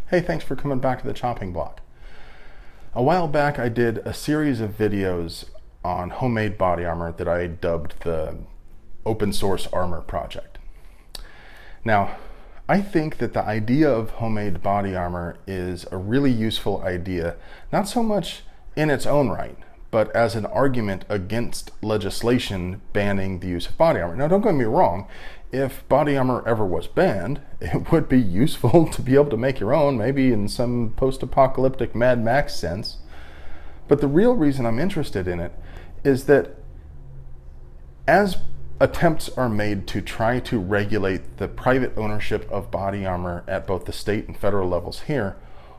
Hey, thanks for coming back to the chopping block. A while back I did a series of videos on homemade body armor that I dubbed the Open Source Armor Project. Now, I think that the idea of homemade body armor is a really useful idea, not so much in its own right, but as an argument against legislation banning the use of body armor. Now, don't get me wrong, if body armor ever was banned, it would be useful to be able to make your own, maybe in some post-apocalyptic Mad Max sense. But the real reason I'm interested in it is that as attempts are made to try to regulate the private ownership of body armor at both the state and federal levels here,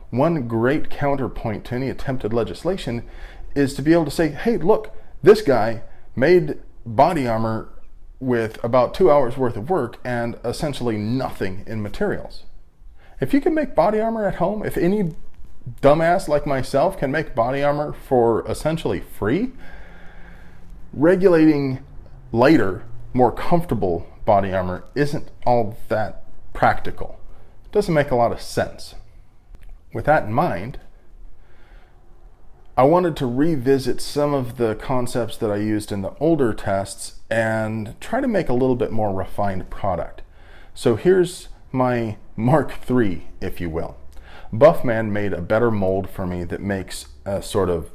one great counterpoint to any attempted legislation is to be able to say, hey, look, this guy made body armor with about 2 hours worth of work and essentially nothing in materials. If you can make body armor at home, if any dumbass like myself can make body armor for essentially free, regulating lighter, more comfortable body armor isn't all that practical. It doesn't make a lot of sense. With that in mind, I wanted to revisit some of the concepts that I used in the older tests and try to make a little bit more refined product. So here's my Mark III, if you will. Buffman made a better mold for me that makes a sort of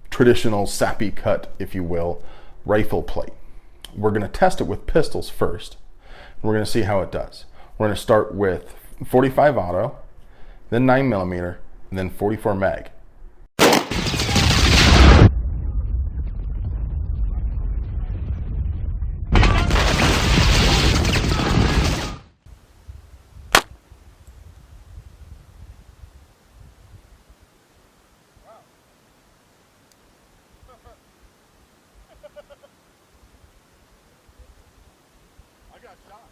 traditional sappy cut, if you will, rifle plate. We're going to test it with pistols first. We're going to see how it does. We're going to start with 45 auto, then 9mm, and then 44 mag. I got shot.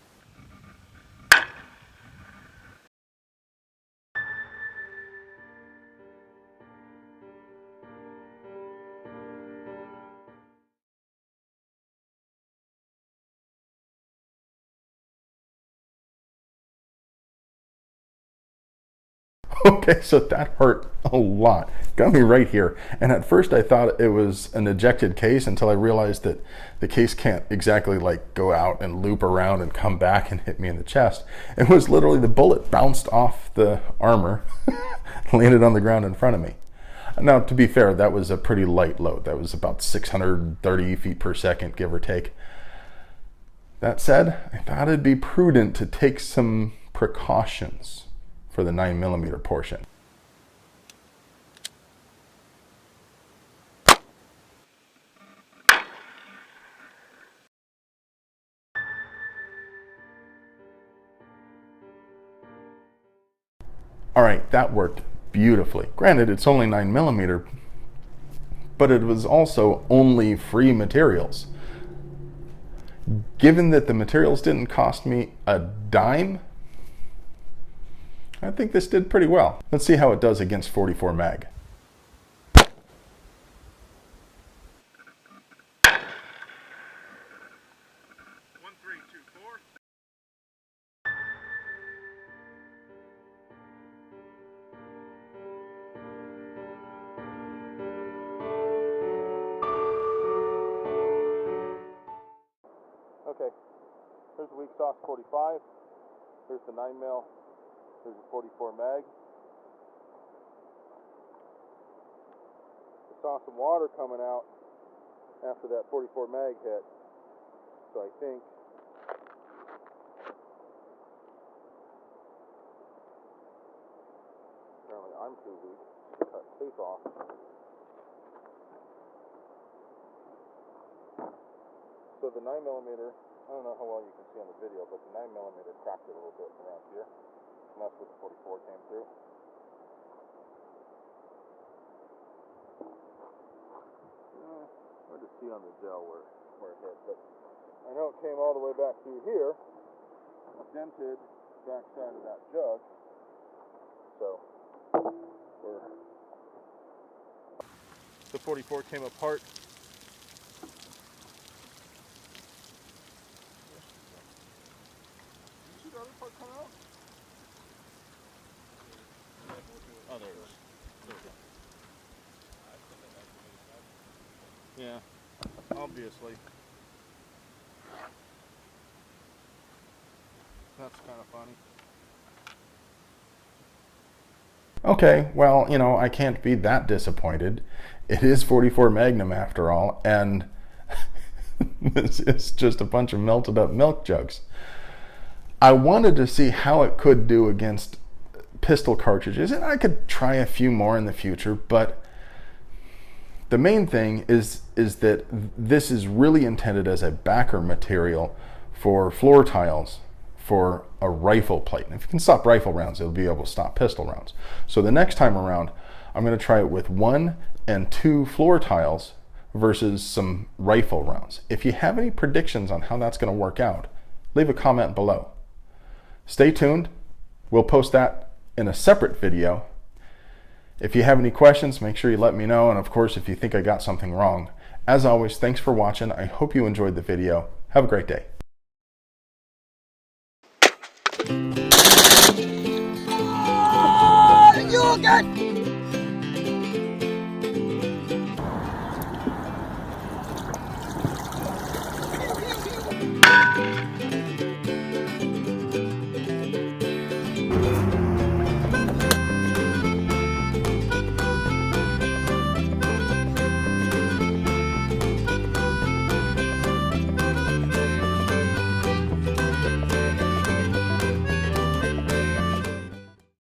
Okay, so that hurt a lot. Got me right here. And at first I thought it was an ejected case until I realized that the case can't exactly like go out and loop around and come back and hit me in the chest. It was literally the bullet bounced off the armor, landed on the ground in front of me. Now, to be fair, that was a pretty light load. That was about 630 feet per second, give or take. That said, I thought it'd be prudent to take some precautions for the 9mm portion. All right, that worked beautifully. Granted, it's only 9mm, but it was also only free materials. Given that the materials didn't cost me a dime, I think this did pretty well. Let's see how it does against 44 mag. Okay, here's the weak sauce 45. Here's the 9mm. Here's the 44 mag. I saw some water coming out after that 44 mag hit. So I think apparently I'm too weak to cut tape off. So the 9mm, I don't know how well you can see on the video, but the 9mm cracked it a little bit around here. And that's where the 44 came through. Hard to see on the gel where it hit, but I know it came all the way back through here, dented back side of that jug. So the 44 came apart. You see the other part come out? Yeah, obviously. That's kind of funny. Okay, well, you know, I can't be that disappointed. It is 44 Magnum after all, and this is just a bunch of melted up milk jugs. I wanted to see how it could do against pistol cartridges, and I could try a few more in the future, but the main thing is that this is really intended as a backer material for floor tiles for a rifle plate. And if you can stop rifle rounds, it'll be able to stop pistol rounds. So the next time around, I'm going to try it with 1 and 2 floor tiles versus some rifle rounds. If you have any predictions on how that's going to work out, leave a comment below. Stay tuned. We'll post that in a separate video. If you have any questions, make sure you let me know. And of course, if you think I got something wrong, as always, thanks for watching. I hope you enjoyed the video. Have a great day. You good?